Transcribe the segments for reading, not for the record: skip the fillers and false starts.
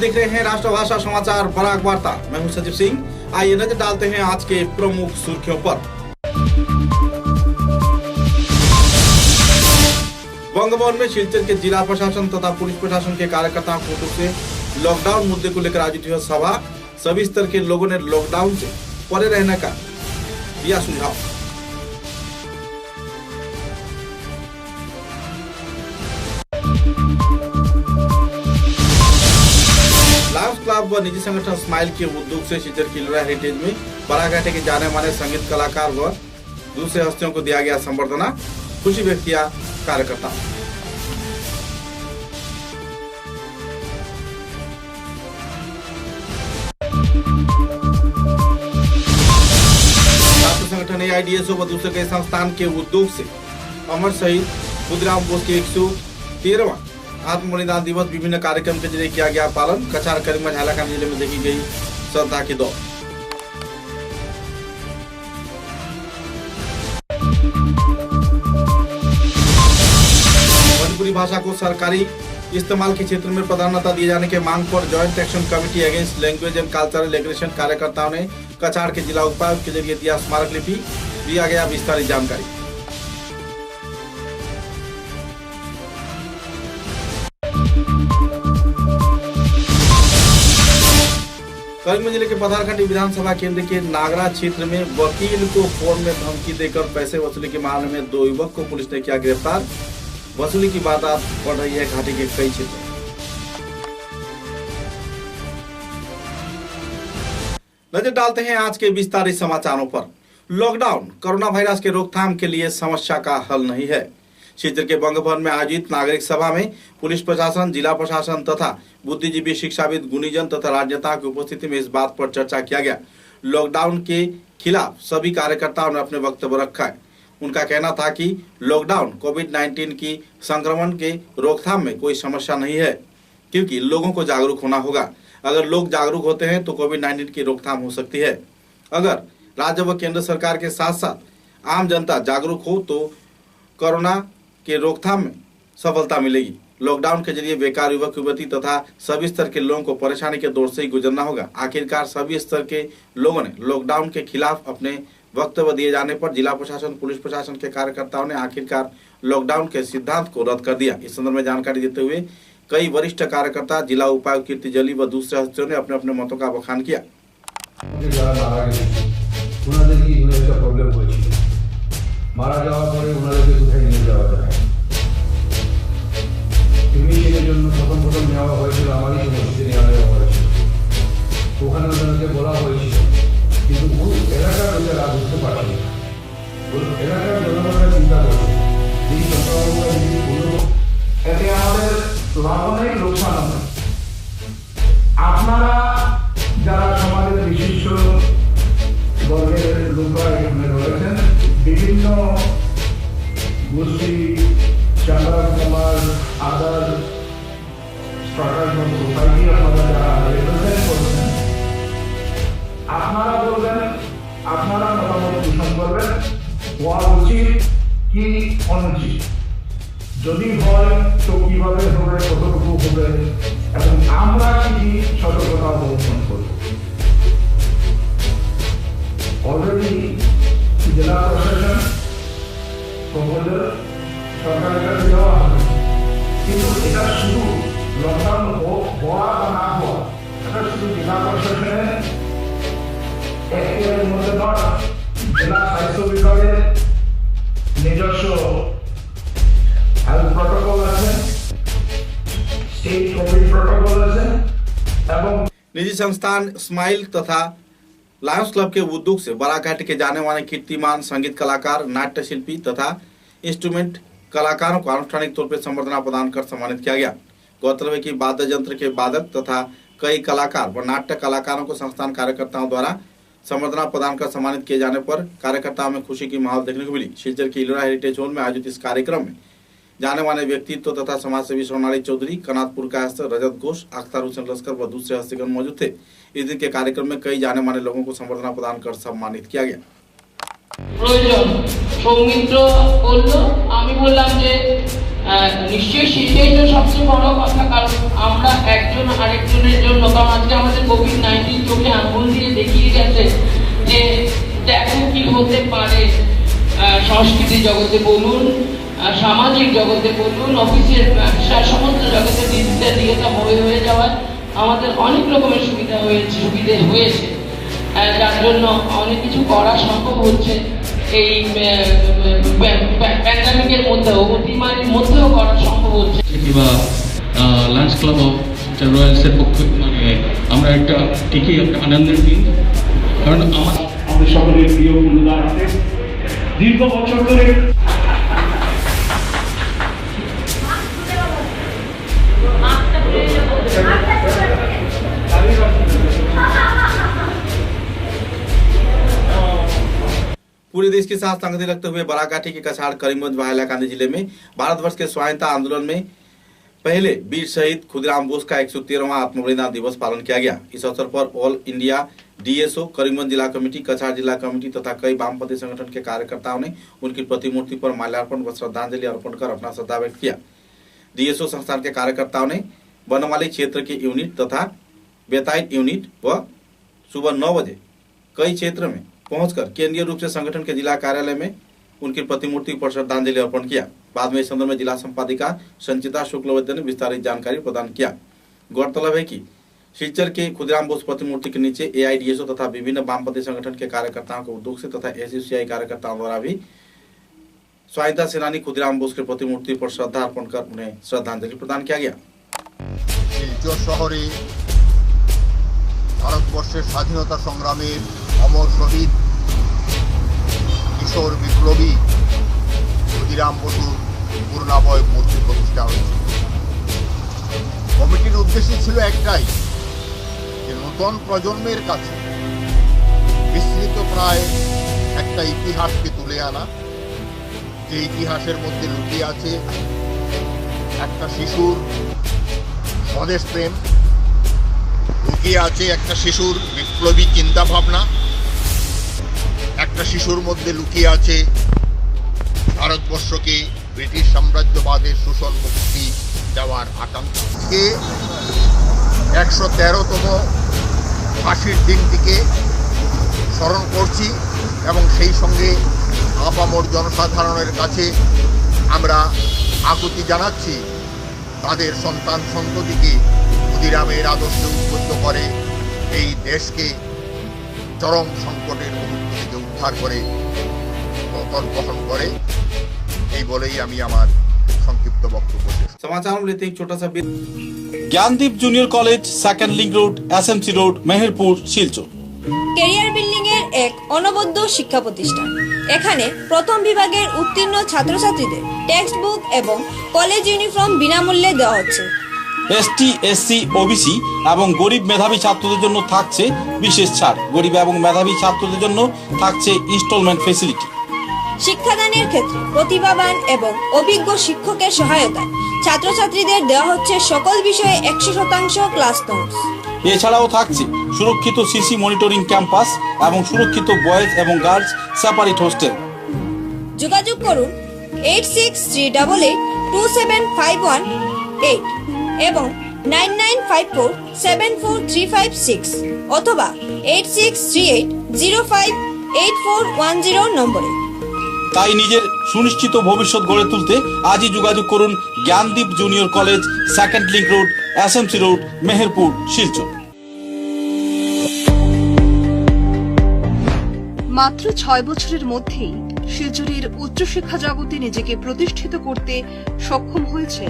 देख रहे हैं राष्ट्रभाषा समाचार पराग वार्ता। मैं हूं सजीव सिंह। आइए नजर डालते हैं आज के प्रमुख सुर्खियों पर। बंगभवन में सिलचर के जिला प्रशासन तथा पुलिस प्रशासन के कार्यकर्ताओं की ओर से लॉकडाउन मुद्दे को लेकर आयोजित हुई सभा। सभी स्तर के लोगों ने लॉकडाउन से परे रहने का दिया सुझाव। लायंस क्लब व निजी संगठन स्माइल के उद्योग से सिलचर की इलोरा हेरिटेज में बराघाटे के जाने माने संगीत कलाकार व दूसरे हस्तियों को दिया गया संबर्धना। खुशी व्यक्त किया कार्यकर्ता। छात्र संगठन AIDSO व दूसरे कई संस्थान के उद्योग से अमर शहीद खुदीराम बोस के 113वां आत्म बलिदान दिवस विभिन्न कार्यक्रम के जरिए किया गया पालन। कछार करीमगंज हालाकानी जिले में देखी गई श्रद्धा की दौड़। भोजपुरी भाषा को सरकारी इस्तेमाल के क्षेत्र में प्राधान्यता दिए जाने के मांग पर joint action committee against language and cultural aggression कार्यकर्ताओं ने कछार के जिला उपायुक्त के जरिए दिया स्मारक लिपि। दिया गया विस्तारित जानकारी। करीमगंज जिले के पथारखंडी विधानसभा केंद्र के नागरा क्षेत्र में वकील को फोन में धमकी देकर पैसे वसूली के मामले में 2 युवक को पुलिस ने किया गिरफ्तार। वसूली की वारदात बढ़ रही है घाटी के कई क्षेत्रों। नजर डालते हैं आज के विस्तारित समाचारों पर। लॉकडाउन कोरोना वायरस के रोकथाम के लिए समस्या का हल नहीं है। सिलचर के बंगभवन में आयोजित नागरिक सभा में पुलिस प्रशासन, जिला प्रशासन तथा बुद्धिजीवी, शिक्षाविद, गुणीजन तथा राजनेताओं की उपस्थिति में इस बात पर चर्चा किया गया। लॉकडाउन के खिलाफ सभी कार्यकर्ताओं ने अपने वक्तव्य रखा है। उनका कहना था कि लॉकडाउन कोविड-19 की संक्रमण के रोकथाम में कोई समस्या नहीं है, क्योंकि लोगों को जागरूक होना होगा। अगर लोग जागरूक होते हैं तो कोविड-19 की रोकथाम हो सकती है। अगर राज्य व केंद्र सरकार के साथ साथ आम जनता जागरूक हो तो कोरोना के रोकथाम में सफलता मिलेगी। लॉकडाउन के जरिए बेकार युवक युवती तथा सभी स्तर के लोगों को परेशानी के दौर से ही गुजरना होगा। आखिरकार सभी स्तर के लोगों ने लॉकडाउन के खिलाफ अपने वक्तव्य दिए जाने पर जिला प्रशासन, पुलिस प्रशासन के कार्यकर्ताओं ने आखिरकार लॉकडाउन के सिद्धांत को रद्द कर दिया। इस संदर्भ में जानकारी देते हुए कई वरिष्ठ कार्यकर्ता, जिला उपायुक्त कीर्ति जली व दूसरे हस्तियों ने अपने अपने मतों का बखान किया। মারা যাওয়ার পরে ওনাদেরকে কোথায় নিয়ে যাওয়া যায় ইমিগ্রেশনের জন্য প্রথম নেওয়া হয়েছিল আমারই মসজিদে নেওয়া হয়েছিল। ওখানে ওনাদেরকে বলা হয়েছিল, কিন্তু ওই এলাকার লোকেরা বুঝতে পারেনি। ওই এলাকার জনগণরা চিন্তা করছে এই সংক্রমণটা যদি কোনো এতে আমাদের লাভ নেই, লোকসান নেই। আপনারা যারা সমাজের বিশিষ্ট বর্গের লোকরা এখানে রয়েছেন, বিভিন্ন গোষ্ঠী, চাঁদা সমাজ, আদার সোসাইটি আপনারা যারা রিপ্রেজেন্ট করছেন, আপনারা বলবেন, আপনারা মতামত পোষণ করবেন হওয়া উচিত কি অনুচিত। যদি হয় তো কিভাবে হবে, কতটুকু হবে এবং আমরা কি সতর্কতা অবলম্বন করব। অলরেডি জেলা প্রশাসন প্রপোজাল সরকারের কাছে দেওয়া হবে, কিন্তু এটা শুধু লকডাউন হওয়া বা না হওয়া, এটা শুধু জেলা প্রশাসনের এর মধ্যে নয়। জেলা স্বাস্থ্য বিভাগের নিজস্ব হেলথ প্রটোকল আছে, স্টেট কোভিড প্রটোকল আছে এবং निजी संस्थान स्माइल तथा लायंस क्लब के उद्योग से बराघाटी के जाने माने कीर्तिमान संगीत कलाकार, नाट्य शिल्पी तथा इंस्ट्रूमेंट कलाकारों को आनुष्ठानिक तौर पर संबर्धना प्रदान कर सम्मानित किया गया। गौरतलब है कि वाद्य यंत्र के वादक तथा कई कलाकार व नाट्य कलाकारों को संस्थान कार्यकर्ताओं द्वारा संबर्धना प्रदान कर सम्मानित किए जाने पर कार्यकर्ताओं में खुशी की माहौल देखने को मिली। सिलचर की इलोरा हेरिटेज हॉल में आयोजित इस कार्यक्रम में जाने माने व्यक्तित्व तथा समाजसेवी सोनाली चौधरी, कनातपुर का रजत घोष, अख्तर हुसैन लश्कर व दूसरे हस्तिगण मौजूद थे। इस दिन के कार्यक्रम में कई जाने माने लोगों को संबर्धना प्रदान कर सम्मानित किया गया। প্রয়োজন সৌমিত্র বলল, আমি বললাম যে নিশ্চয়ই সেটাই তো সবচেয়ে বড় কথা, কারণ আমরা একজন আরেকজনের জন্য, কারণ আজকে আমাদের কোভিড-19 চোখে আঙুল দিয়ে দেখিয়ে গেছে যে দেখো কি হতে পারে। সংস্কৃতি জগতে বলুন, সামাজিক জগতে বলুন, অফিসের ব্যবসা, সমস্ত জগতে ডিজিটাল দিকেটা হয়ে যাওয়ার আমাদের অনেক রকমের সুবিধে হয়েছে, যার জন্য অনেক কিছু করা সম্ভব হচ্ছে। এই প্যান্ডামিকের মধ্যেও, অতিমারির মধ্যেও করা সম্ভব হচ্ছে। কিংবা লাঞ্চ ক্লাব অফ রয়্যালসের পক্ষে মানে আমরা একটা ঠিকই একটা আনন্দের দিন, কারণ আমাদের সকলের প্রিয় অনুদান আছে দীর্ঘ বছর ধরে। पूरे देश के साथ संगति रखते हुए बराकाठी के कछाड़ करीमगंज व हैलाकांदी जिले में भारतवर्ष के स्वाधीनता आंदोलन में पहले वीर शहीद खुदीराम बोस का 113वां आत्मबलिदान दिवस पालन किया गया। इस अवसर पर ऑल इंडिया डीएसओ, करीमगंज जिला कमेटी, कछाड़ जिला कमेटी तथा कई वामपंथी संगठन के कार्यकर्ताओं ने उनकी प्रतिमूर्ति पर माल्यार्पण व श्रद्धांजलि अर्पण कर अपना श्रद्धा व्यक्त किया। डीएसओ संस्थान के कार्यकर्ताओं ने बनवाली क्षेत्र के यूनिट तथा बेताइट यूनिट व सुबह 9 बजे कई क्षेत्र में पहुंचकर केंद्रीय रूप से संगठन के जिला कार्यालय में उनकी प्रतिमूर्ति पर श्रद्धांजलि अर्पण किया। बाद में इस संदर्भ में जिला संपादिका संचिता शुक्लवैद्य ने विस्तारित जानकारी प्रदान किया। गौरतलब है कि शिलचर के खुदीराम बोस प्रतिमूर्ति के नीचे एआईडीएसओ तथा विभिन्न वामपंथी संगठन के कार्यकर्ताओं के उद्योग से तथा एसयूसीआई कार्यकर्ताओं द्वारा भी स्वाधीनता सेनानी खुदीराम बोस की प्रतिमूर्ति पर श्रद्धा अर्पण कर उन्हें श्रद्धांजलि प्रदान किया गया। শিলচর শহরে ভারতবর্ষের স্বাধীনতা সংগ্রামের অমর শহীদ কিশোর বিপ্লবী ক্ষুদিরাম বসুর পূর্ণাবয় মূর্তি প্রতিষ্ঠা হয়েছে। কমিটির উদ্দেশ্য ছিল একটাই, যে নতুন প্রজন্মের কাছে বিস্তৃত প্রায় একটা ইতিহাসকে তুলে আনা, যে ইতিহাসের মধ্যে লুকিয়ে আছে একটা শিশুর স্বদেশ প্রেম, লুকিয়ে আছে একটা শিশুর বিপ্লবী চিন্তা ভাবনা, একটা শিশুর মধ্যে লুকিয়ে আছে ভারতবর্ষকে ব্রিটিশ সাম্রাজ্যবাদের শোষণ মুক্তি দেওয়ার আকাঙ্ক্ষাকে 113তম ফাঁসির দিনটিকে স্মরণ করছি এবং সেই সঙ্গে আপামর জনসাধারণের কাছে আমরা আকুতি জানাচ্ছি তাদের সন্তান সন্ততিকে ক্ষুদিরামের আদর্শে উদ্বুদ্ধ করে এই দেশকে চরম সংকটের মুহূর্ত থেকে উদ্ধার করে পতন বহন করে। এই বলেই আমি আমার সংক্ষিপ্ত বক্তব্য শেষ। समाचार में लेते एक छोटा सा Gyandeep junior college, second link road, SMC road, Meherpur, Silchar. Career building এর এক অনবদ্য শিক্ষা প্রতিষ্ঠান। এখানে প্রথম বিভাগের উত্তীর্ণ ছাত্রছাত্রীদের টেক্সট বুক এবং কলেজ ইউনিফর্ম বিনামূল্যে দেওয়া হচ্ছে। এসটি, এসসি, ওবিসি এবং গরিব মেধাবী ছাত্রদের জন্য থাকছে বিশেষ ছাড়। গরিব এবং মেধাবী ছাত্রদের জন্য থাকছে ইনস্টলমেন্ট ফেসিলিটি। শিক্ষাদানের ক্ষেত্রে প্রতিভাবান এবং অভিজ্ঞ শিক্ষকের সহায়তায় ছাত্রছাত্রীদের দেওয়া হচ্ছে সকল বিষয়ে 100% ক্লাস নোটস। এছাড়াও থাকছে সুরক্ষিত সিসি মনিটরিং ক্যাম্পাস এবং সুরক্ষিত বয়েজ এবং গার্লস সেপারেট হোস্টেল। যোগাযোগ করুন 86382751 এবং 9954743556 অথবা 8638058410 নম্বরে। তাই নিজের সুনিশ্চিত ভবিষ্যৎ গড়ে তুলতে আজই যোগাযোগ করুন Gyandeep junior college, second link road, SMC road, Meherpur, Silchar. মাত্র 6 বছরের মধ্যেই শিলচরের উচ্চশিক্ষা জগতে নিজেকে প্রতিষ্ঠিত করতে সক্ষম হয়েছে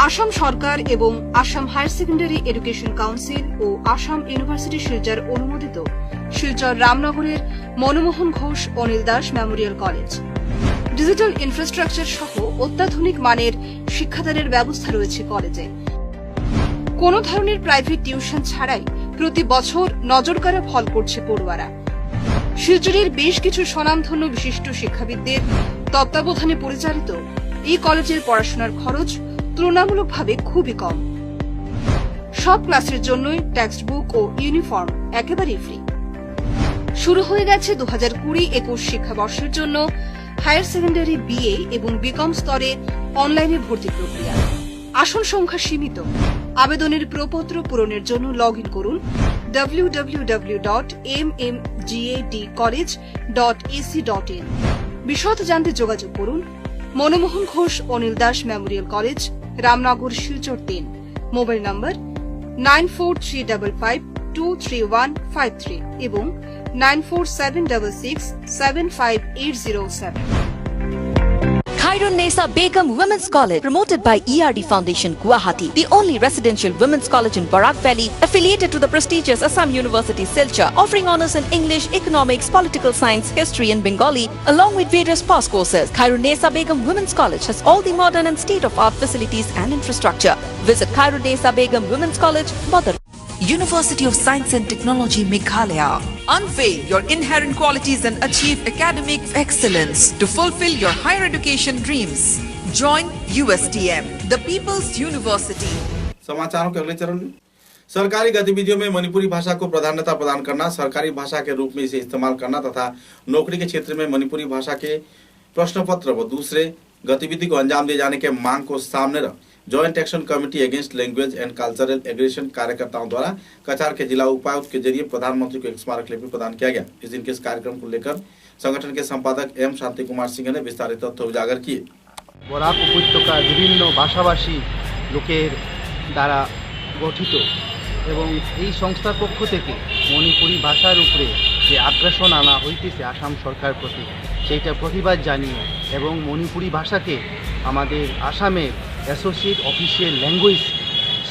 আসাম সরকার এবং Assam higher secondary education council ও আসাম ইউনিভার্সিটি শিলচর অনুমোদিত শিলচর রামনগরের Manmohan Ghosh Anil Das memorial college. Digital infrastructure সহ অত্যাধুনিক মানের শিক্ষাদানের ব্যবস্থা রয়েছে কলেজে। কোনো ধরনের প্রাইভেট টিউশন ছাড়াই প্রতি বছর নজরকাড়া ফল করছে পড়ুয়ারা। শিলচরের বেশ কিছু স্বনামধন্য বিশিষ্ট শিক্ষাবিদদের তত্ত্বাবধানে পরিচালিত এই কলেজের পড়াশোনার খরচ তুলনামূলকভাবে খুবই কম। সব ক্লাসের জন্যই টেক্সট বুক ও ইউনিফর্ম একেবারেই ফ্রি। শুরু হয়ে গেছে 2020-21 শিক্ষাবর্ষের জন্য হায়ার সেকেন্ডারি বিএ এবং বিকম স্তরে অনলাইনে ভর্তি প্রক্রিয়া। আসন সংখ্যা সীমিত। আবেদনের প্রপত্র পূরণের জন্য লগ ইন করুন www.mmgadcollege.ac.in। বিশদ জানতে যোগাযোগ করুন Manmohan Ghosh Anil Das memorial college, Ramnagar, Silchar 3। Mobile নম্বর 9435523153 এবং 9476675807। Khairun Nesa Begum Women's College, promoted by ERD Foundation, Guwahati, the only residential women's college in Barak Valley, affiliated to the prestigious Assam University, Silchar, offering honors in English, economics, political science, history and Bengali, along with various past courses. Khairun Nesa Begum Women's College has all the modern and state-of-art facilities and infrastructure. Visit Khairun Nesa Begum Women's College, Badar. University of Science and Technology, Meghalaya. Unveil your inherent qualities and achieve academic excellence to fulfill your higher education dreams. Join USTM, the People's University. समाचारों के अगले चरण में सरकारी गतिविधियों में मणिपुरी भाषा को प्राधान्यता प्रदान करना, सरकारी भाषा के रूप में इसे इस्तेमाल करना तथा नौकरी के क्षेत्र में मणिपुरी भाषा के प्रश्न पत्र व दूसरे गतिविधि को अंजाम दिए जाने के मांग को सामने रख joint action committee against language and cultural aggression कार्यकर्ताओं द्वारा कचार के जिला उपायुक्त के जरिए प्रधानमंत्री को एक स्मारक लिपि प्रदान किया गया। इस दिन के इस कार्यक्रम को लेकर संगठन के संपादक एम शांति कुमार सिंह ने विस्तारित तथ्य उजागर किए। বরাক উপত্যকার বিভিন্ন ভাষাভাষী লোকের দ্বারা গঠিত এবং এই সংস্থার পক্ষ থেকে মণিপুরি ভাষার উপরে যে আগ্রাসন আনা হইতেছে আসাম সরকার প্রতি, সেইটা প্রতিবাদ জানিয়ে এবং মণিপুরি ভাষাকে আমাদের আসামের অ্যাসোসিয়েট অফিসিয়াল ল্যাঙ্গুয়েজ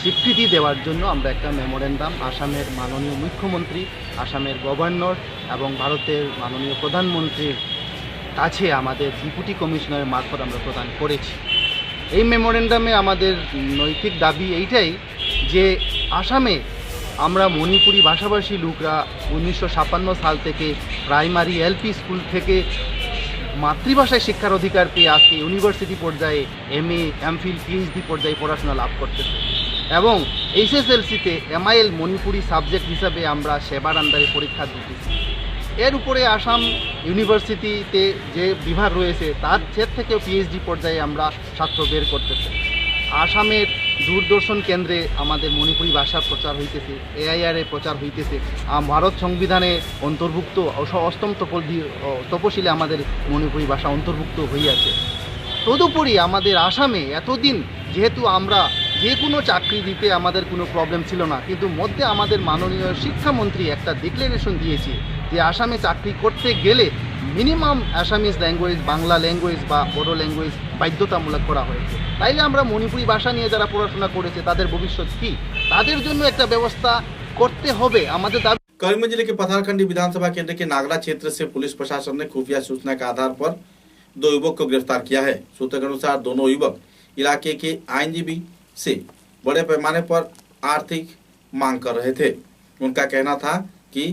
স্বীকৃতি দেওয়ার জন্য আমরা একটা মেমোরেন্ডাম আসামের মাননীয় মুখ্যমন্ত্রী, আসামের গভর্নর এবং ভারতের মাননীয় প্রধানমন্ত্রীর কাছে আমাদের ডেপুটি কমিশনারের মারফত আমরা প্রদান করেছি। এই মেমোরেন্ডামে আমাদের নৈতিক দাবি এইটাই যে আসামে আমরা মণিপুরি ভাষাভাষী লোকরা 1956 সাল থেকে প্রাইমারি এলপি স্কুল থেকে মাতৃভাষায় শিক্ষার অধিকার পেয়ে আজকে ইউনিভার্সিটি পর্যায়ে এমএ, এমফিল, পিএইচডি পর্যায়ে পড়াশোনা লাভ করতেছে এবং এইচএসএলসিতে এমআইএল মণিপুরি সাবজেক্ট হিসাবে আমরা সেবার আন্ডারে পরীক্ষা দিতেছি। এর উপরে আসাম ইউনিভার্সিটিতে যে বিভাগ রয়েছে তার থেকেও পিএইচডি পর্যায়ে আমরা ছাত্র বের করতেছি। আসামের দূরদর্শন কেন্দ্রে আমাদের মণিপুরি ভাষা প্রচার হইতেছে, এআইআরে প্রচার হইতেছে, ভারত সংবিধানে অন্তর্ভুক্ত অষ্টম তপশিলে আমাদের মণিপুরি ভাষা অন্তর্ভুক্ত হইয়াছে। তদুপরি আমাদের আসামে এতদিন যেহেতু আমরা যে কোনো চাকরি দিতে আমাদের কোনো প্রবলেম ছিল না, কিন্তু মধ্যে আমাদের মাননীয় শিক্ষামন্ত্রী একটা ডিক্লারেশন দিয়েছে যে আসামে চাকরি করতে গেলে minimum Assamese language, Bangla language বা বড়ো ল্যাঙ্গুয়েজ বাধ্যতামূলক করা হয়েছে। তাইলে আমরা মণিপুরি ভাষা নিয়ে যারা পড়াশোনা করেছে তাদের ভবিষ্যৎ কি, তাদের জন্য একটা ব্যবস্থা করতে হবে আমাদের দাবি। करीमगंज जिले के पथारखंडी विधानसभा केंद्र के नागरा क्षेत्र से पुलिस प्रशासन ने खुफिया सूचना के आधार पर 2 युवक को गिरफ्तार किया है। सूत्र के अनुसार दोनों युवक इलाके के आईनजीबी से बड़े पैमाने पर आर्थिक मांग कर रहे थे। उनका कहना था कि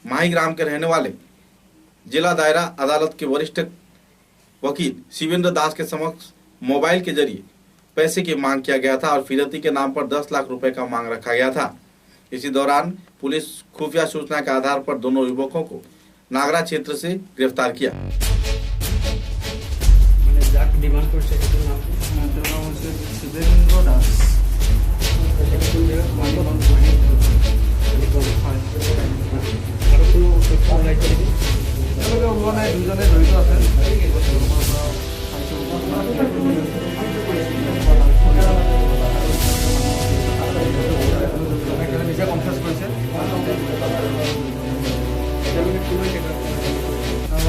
माही ग्राम के रहने वाले जिला दायरा अदालत के वरिष्ठ वकील शिवेंद्र दास के समक्ष मोबाइल के जरिए पैसे की मांग किया गया था और फिरौती के नाम पर 10 लाख रुपए का मांग रखा गया था। इसी दौरान पुलिस खुफिया सूचना के आधार पर दोनों युवकों को नागरा क्षेत्र से गिरफ्तार किया।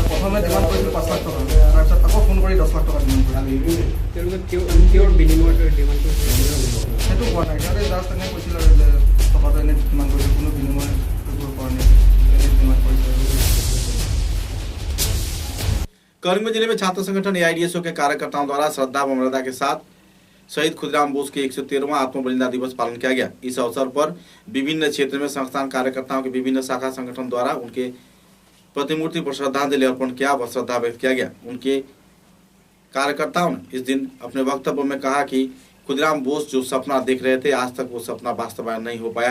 প্ৰথমে ডিমাণ্ড কৰিছিল 5 লাখ টকা, তাৰপিছত আকৌ ফোন কৰি 10 লাখ টকা ডিমাণ্ড কৰিছিল। তেওঁলোকে বিনিময়ত ডিমাণ্ড সেইটো কোৱা নাই, সিহঁতে জাষ্ট এনে কৈছিল আৰু যে টকাটো এনে ডিমাণ্ড কৰিছিল, কোনো বিনিময় কৰা নাই, এনে ডিমাণ্ড কৰিছিল। करीमगंज जिले में छात्र संगठन एआईडीएसओ के कार्यकर्ताओं द्वारा श्रद्धा व मर्यादा के साथ शहीद खुदीराम बोस के 113वां आत्म बलिदान दिवस पालन किया गया। इस अवसर पर विभिन्न क्षेत्र में संस्थान कार्यकर्ताओं के विभिन्न शाखा संगठन द्वारा उनके प्रतिमूर्ति पर श्रद्धांजलि अर्पण किया व श्रद्धा व्यक्त किया गया। उनके कार्यकर्ताओं ने इस दिन अपने वक्तव्य में कहा कि खुदीराम बोस जो सपना देख रहे थे आज तक वो सपना वास्तवायन नहीं हो पाया।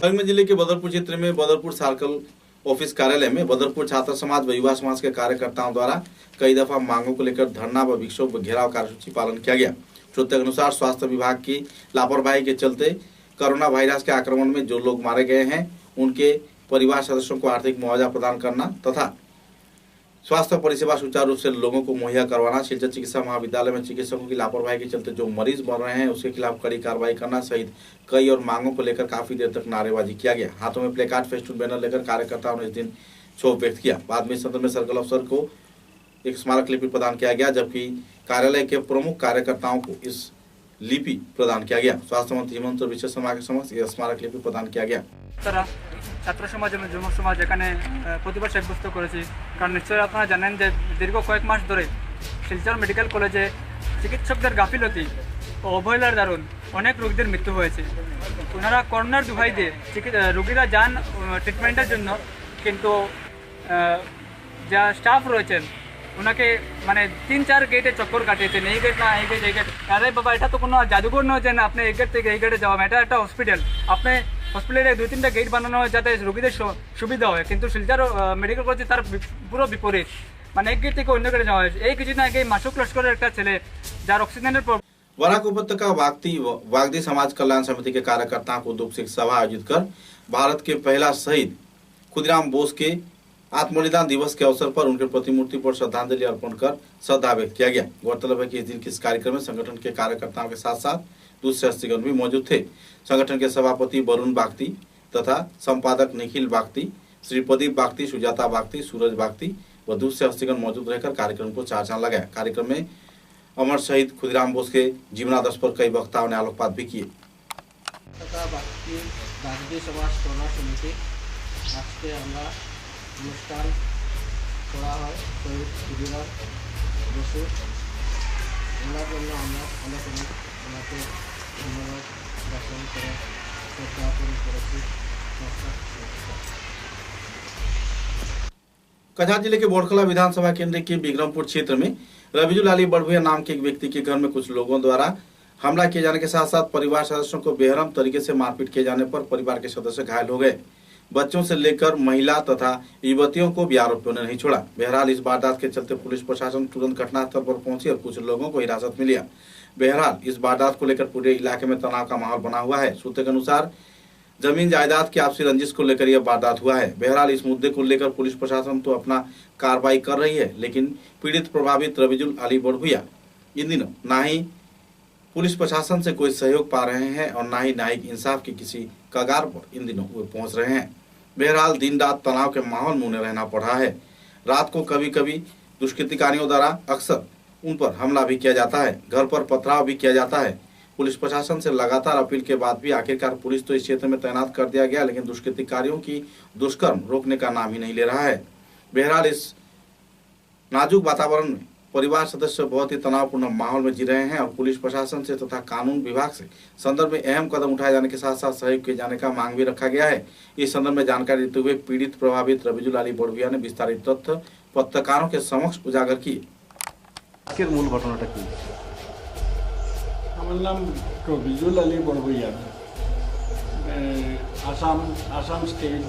खगमे जिले के बदरपुर क्षेत्र में बदरपुर सर्कल ऑफिस कार्यालय में बदरपुर छात्र समाज व युवा समाज के कार्यकर्ताओं द्वारा कई दफा मांगों को लेकर धरना व विक्षोभ व घेराव कार्यसूची पालन किया गया। सूत्रों के अनुसार स्वास्थ्य विभाग की लापरवाही के चलते कोरोना वायरस के आक्रमण में जो लोग मारे गए हैं उनके परिवार सदस्यों को आर्थिक मुआवजा प्रदान करना तथा स्वास्थ्य परिसेवा सुचारू रूप से लोगों को मुहैया करवाना, सिलचर चिकित्सा महाविद्यालय में चिकित्सकों की लापरवाही के चलते जो मरीज मर रहे हैं उसके खिलाफ कड़ी कार्रवाई करना सहित कई और मांगों को लेकर काफी देर तक नारेबाजी किया गया। हाथों में प्लेकार्ड, फेस्टून, बैनर लेकर कार्यकर्ताओं ने इस दिन क्षोभ व्यक्त किया। बाद में इस सदन में सर्कल अफसर को एक स्मारक लिपि प्रदान किया गया, जबकि कार्यालय के प्रमुख कार्यकर्ताओं को इस लिपि प्रदान किया गया। स्वास्थ्य मंत्री हिमंत विश्व शर्मा के समक्ष यह स्मारक लिपि प्रदान किया गया। ছাত্র সমাজ এবং যুব সমাজ এখানে প্রতিবাদ সাব্যস্ত করেছি, কারণ নিশ্চয়ই আপনারা জানেন যে দীর্ঘ কয়েক মাস ধরে শিলচর মেডিকেল কলেজে চিকিৎসকদের গাফিলতি ও অবহেলার দারুণ অনেক রোগীদের মৃত্যু হয়েছে। ওনারা করোনার দুহাই দিয়ে রোগীরা যান ট্রিটমেন্টের জন্য, কিন্তু যা স্টাফ রয়েছেন ওনাকে মানে 3-4 গেটে চক্কর কাটিয়েছেন, এই গেট না এই গেট এই গেট। আরে বাবা, এটা তো কোনো জাদুঘর নয় যে না আপনি এই গেট থেকে এই গেটে যাওয়া, এটা একটা হসপিটাল। আপনি হসপিটালে 2-3টা গেট বানানো হয় যাতে রোগীদের সুবিধা হয়, কিন্তু শিলচর মেডিকেল কলেজে তার পুরো বিপরীত, মানে এক গেট থেকে অন্য গেটে যাওয়া হয়। এই কিছুদিন আগে মাসুক লস্করের একটা ছেলে যার অক্সিজেনের बराक उपत्यका वागदी समाज कल्याण समिति के कार्यकर्ताओं को दुख सभा आयोजित कर भारत के पहला शहीद खुदीराम बोस के आत्मबलिदान दिवस के अवसर पर उनके प्रतिमूर्ति पर श्रद्धांजलि अर्पण कर श्रद्धा व्यक्त किया गया। गौरतलब है कि इस दिन के इस कार्यक्रम में संगठन के कार्यकर्ताओं के साथ साथ दूसरे हस्तीगण भी मौजूद थे। संगठन के सभापति वरुण बागती तथा संपादक निखिल बागती, श्री प्रदीप बागती, सुजाता बागती, सूरज बागती व दूसरे हस्तीगण मौजूद रहकर कार्यक्रम को चार चांद लगाया। कार्यक्रम में अमर शहीद खुदीराम बोस के जीवनादर्श पर कई वक्ताओं ने आलोकपात भी किए। অনুষ্ঠান করা হয় শহীদ খুদিরাম বসু, ওনার জন্য আমরা অনেক ওনাকে ধন্যবাদ জ্ঞাপন করে শ্রদ্ধা অর্পণ করেছি। कछार जिले के बोड़खला विधानसभा केंद्र के बिक्रमपुर क्षेत्र में रविजुल अली बड़भुया नाम के एक व्यक्ति के घर में कुछ लोगों द्वारा हमला किए जाने के साथ साथ परिवार सदस्यों को बेरहम तरीके से मारपीट किए जाने पर परिवार के सदस्य घायल हो गए। बच्चों से लेकर महिला तथा युवतियों को भी आरोपियों ने नहीं छोड़ा। बहरहाल इस वारदात के चलते पुलिस प्रशासन तुरंत घटनास्थल पर पहुंची और कुछ लोगों को हिरासत में लिया। बहरहाल इस वारदात को लेकर पूरे इलाके में तनाव का माहौल बना हुआ है। सूत्रों के अनुसार जमीन जायदाद की आपसी रंजिश को लेकर यह वारदात हुआ है। बहरहाल इस मुद्दे को लेकर पुलिस प्रशासन तो अपना कार्रवाई कर रही है, लेकिन पीड़ित प्रभावित रविजुल अली बड़भुया इन दिनों ना ही पुलिस प्रशासन से कोई सहयोग पा रहे हैं और ना ही न्यायिक इंसाफ की किसी कगार पर इन दिनों वे पहुंच रहे हैं। बहरहाल दिन रात तनाव के माहौल में उन्हें रहना पड़ रहा है। रात को कभी कभी दुष्कृतिकारियों द्वारा अक्सर उन पर हमला भी किया जाता है, घर पर पथराव भी किया जाता है। पुलिस प्रशासन से लगातार अपील के बाद भी आखिरकार पुलिस तो इस क्षेत्र में तैनात कर दिया गया, लेकिन दुष्कृतिकारियों की दुष्कर्म रोकने का नाम ही नहीं ले रहा है। बहरहाल इस नाजुक वातावरण में परिवार सदस्य बहुत ही तनावपूर्ण माहौल में जी रहे हैं और पुलिस प्रशासन से तथा कानून विभाग से संदर्भ में अहम कदम उठाए जाने के साथ साथ सहयोग किए जाने का मांग भी रखा गया है। इस संदर्भ में जानकारी देते हुए पीड़ित प्रभावित रविजुल अली बड़भुया ने विस्तारित तथ्य पत्रकारों के समक्ष उजागर किए। मूल घटना আমার নাম রবিজুল আলী বড়ভুইয়া, आसाम स्टेट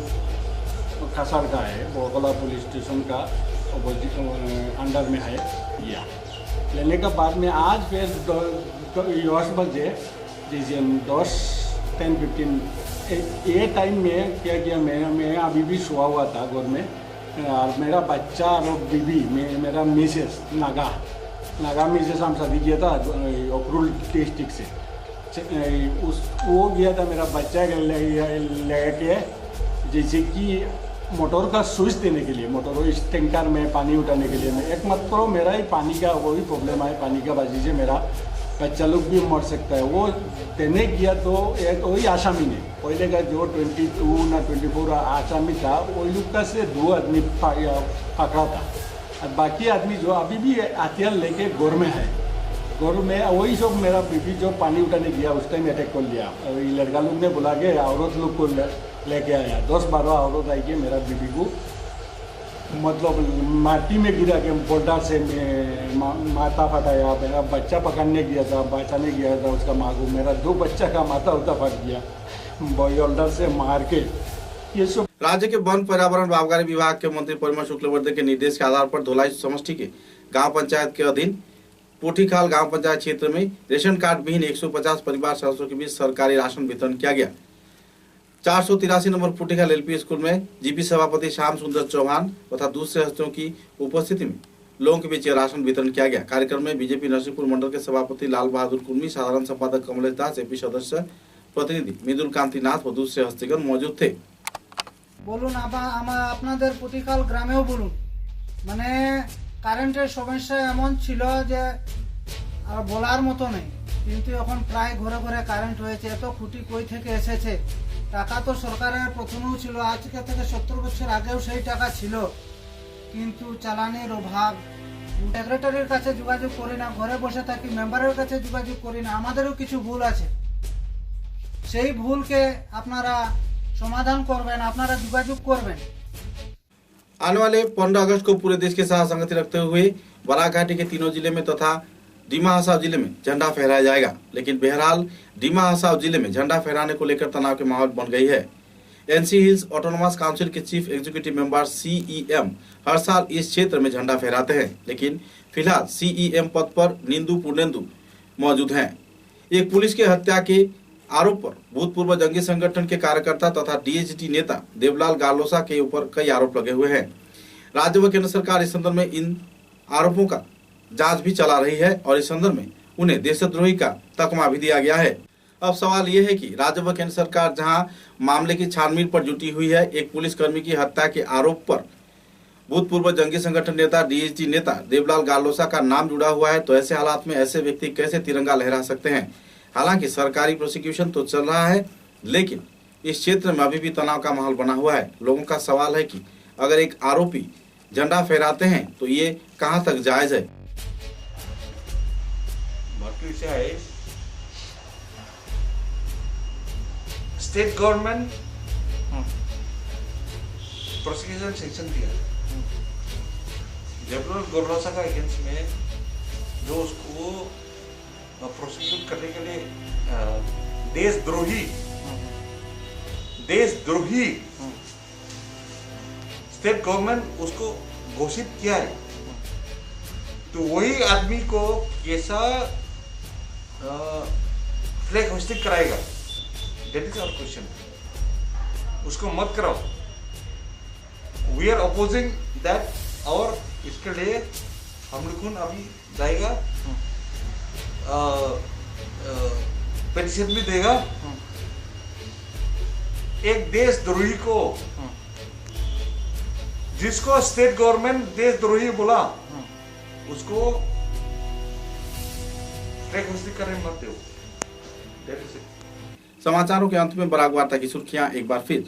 कासार का है, बोड़खला पुलिस स्टेशन का अंडर में है। या लेने के बाद में आज फिर 10 बजे जैसे 10-15 ये टाइम में क्या किया, मैं अभी भी सोया हुआ था घर में, और मेरा बच्चा और बीबी मेरा मिसेस नागा मिसेस हम शादी किया था अक्रूल डिस्ट्रिक्ट से, वो गया था मेरा बच्चा लेके जैसे कि मोटर का स्विच देने के लिए, मोटर इस टैंकर में पानी उठाने के लिए। मैं एकमात्र मेरा ही पानी का वही प्रॉब्लम है, पानी का वजह से मेरा बच्चा लोग भी मर सकता है। वो देने गया तो एक वही आसामी ने पहले का जो 22 ना 24 आसामी था, वही लोग का से 2 आदमी पकड़ा था, और बाकी आदमी जो अभी भी हथियार लेके घर में है, घर में वही सब मेरा बीबी जो पानी उठाने गया उस टाइम अटैक कर लिया। ये लड़का लोग ने बुला के औरत लोग को लेके आया, 10-12 औरत आई के मेरा बीबी को मतलब माटी में गिरा के बोल्डर से माथा फटाया। मेरा बच्चा पकड़ने गया था, बचाने गया था उसका माँ को, मेरा 2 बच्चा का माथा उठा फट गया। बॉय होल्डर से मार के ये सब। राज्य के वन पर्यावरण आबकारी विभाग के मंत्री परिमल शुक्लबैद्य के निर्देश के आधार पर धोलाई समष्टि के गांव पंचायत के अधीन पोठीखाल गांव पंचायत क्षेत्र में रेशन कार्ड विहीन 150 परिवार सदस्यों के बीच सरकारी राशन वितरण किया गया। 483 नंबर पोठीखाल एलपी स्कूल में जीपी सभापति श्याम सुंदर चौहान तथा दूसरे हस्तियों की उपस्थिति में लोगों के बीच राशन वितरण किया गया। कार्यक्रम में बीजेपी नरसिंहपुर मंडल के सभापति लाल बहादुर कुर्मी, साधारण संपादक कमलेश दास, एपी सदस्य प्रतिनिधि मृदुल कांतिनाथ व दूसरे हस्तिगण मौजूद थे। বলুন আপনাদের প্রতিকাল গ্রামেও বলুন মানে কারেন্টের সমস্যা এমন ছিল যে আর বলার মতো নেই, কিন্তু এখন প্রায় ঘরে ঘরে কারেন্ট হয়েছে। এত খুঁটি কই থেকে এসেছে? টাকা তো সরকারের প্রথমেও ছিল, আজকে থেকে 70 বছর আগেও সেই টাকা ছিল, কিন্তু চালানির অভাব। সেক্রেটারির কাছে যোগাযোগ করি না, ঘরে বসে থাকি, মেম্বারের কাছে যোগাযোগ করি না। আমাদেরও কিছু ভুল আছে, সেই ভুলকে আপনারা समाधान करबेन, अपना जोगाजोग करबेन। आने वाले 15 अगस्त को पूरे देश के साथ संगति रखते हुए बराक घाटी के तीनों जिले में तथा डिमा हसाव जिले में झंडा फहराया जाएगा। लेकिन बहरहाल डिमा हसाव जिले में झंडा फहराने को लेकर तनाव के माहौल बन गई है। एनसी हिल्स ऑटोनोमस काउंसिल के चीफ एग्जीक्यूटिव मेंबर CEM हर साल इस क्षेत्र में झंडा फहराते हैं, लेकिन फिलहाल CEM पद पर निंदू पुनेंदू मौजूद हैं। एक पुलिस के हत्या के आरोप पर भूतपूर्व जंगी संगठन के कार्यकर्ता तथा DHT नेता देवलाल गालोसा के ऊपर कई आरोप लगे हुए हैं। राज्य व केंद्र सरकार इस संदर्भ में इन आरोपों का जांच भी चला रही है और इस संदर्भ में उन्हें देशद्रोही का तकमा भी दिया गया है। अब सवाल यह है कि राज्य व केंद्र सरकार जहां मामले की छानबीन पर जुटी हुई है, एक पुलिसकर्मी की हत्या के आरोप पर भूतपूर्व जंगी संगठन नेता DHT नेता देवलाल गालोसा का नाम जुड़ा हुआ है, तो ऐसे हालात में ऐसे व्यक्ति कैसे तिरंगा लहरा सकते हैं? हालांकि सरकारी प्रोसिक्यूशन तो चल रहा है, लेकिन इस क्षेत्र में अभी भी तनाव का माहौल बना हुआ है। लोगों का सवाल है कि अगर एक आरोपी झंडा फहराते हैं तो ये कहां तक जायज है? बाकी विषय है स्टेट गवर्नमेंट प्रोसिक्यूशन सेक्शन दिया देवलाल गालोसा का अगेंस्ट में, जो उसको प्रोसिक्यूट करने के लिए देशद्रोही स्टेट गवर्नमेंट उसको घोषित किया है, तो वही आदमी को कैसा फ्लैग होस्टिंग कराएगा? That is our question. उसको मत कराओ। We are opposing that. और इसके लिए हम लोग अभी जाएगा, पेटिशन भी देगा। एक देशद्रोही को, जिसको स्टेट गवर्नमेंट देशद्रोही बोला, उसको फ्लैग होस्टिंग करने मत दो। समाचारों के अंत में बराक वार्ता की सुर्खियां एक बार फिर।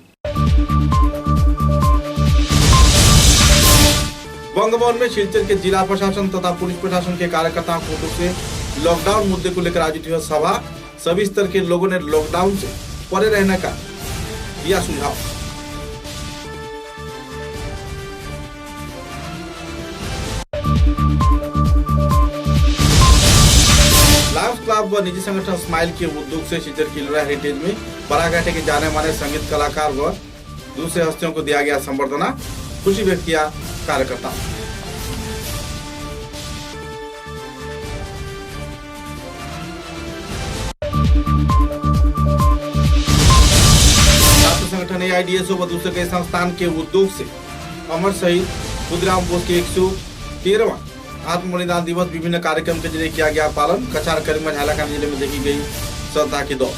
बंगभवन में सिलचर के जिला प्रशासन तथा पुलिस प्रशासन के कार्यकर्ताओं को से लॉकडाउन मुद्दे को लेकर आयोजित हुआ सभा। सभी स्तर के लोगों ने लॉकडाउन से परे रहने का दिया सुझाव। लायंस क्लब व निजी संगठन स्माइल के उद्योग से सिलचर की लोरा हेरिटेज में बराक घाटी के जाने माने संगीत कलाकार व दूसरे हस्तियों को दिया गया संबर्धना। खुशी व्यक्त किया कार्यकर्ता। संगठन AIDSO व दूसरे कई संस्थान के उद्योग से अमर शहीद खुदराम बोस के 113वां आत्म बलिदान दिवस विभिन्न कार्यक्रम के जरिए किया गया पालन। कछार, करीमगंज, हालाकानी जिले में देखी गई श्रद्धा की दौड़।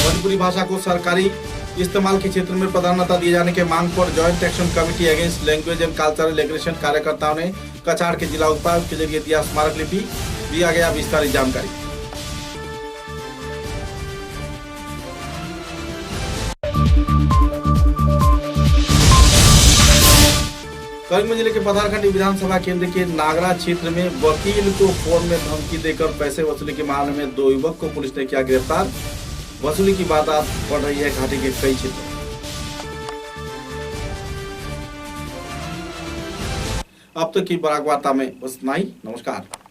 भोजपुरी भाषा को सरकारी इस्तेमाल के क्षेत्र में प्राधान्यता दिए जाने के मांग पर joint action committee against language and cultural aggression कार्यकर्ताओं ने कछार के जिला उपायुक्त के जरिए दिया स्मारक लिपि। दिया गया विस्तारित जानकारी। करीमगंज जिले के पथारखंडी विधानसभा केंद्र के नागरा क्षेत्र में वकील को फोन में धमकी देकर पैसे वसूली के मामले में 2 युवक को पुलिस ने किया गिरफ्तार। वसूली की वारदात बढ़ रही है घाटी के कई क्षेत्रों। अब तक की बराक वार्ता में बस इतना ही। नमस्कार।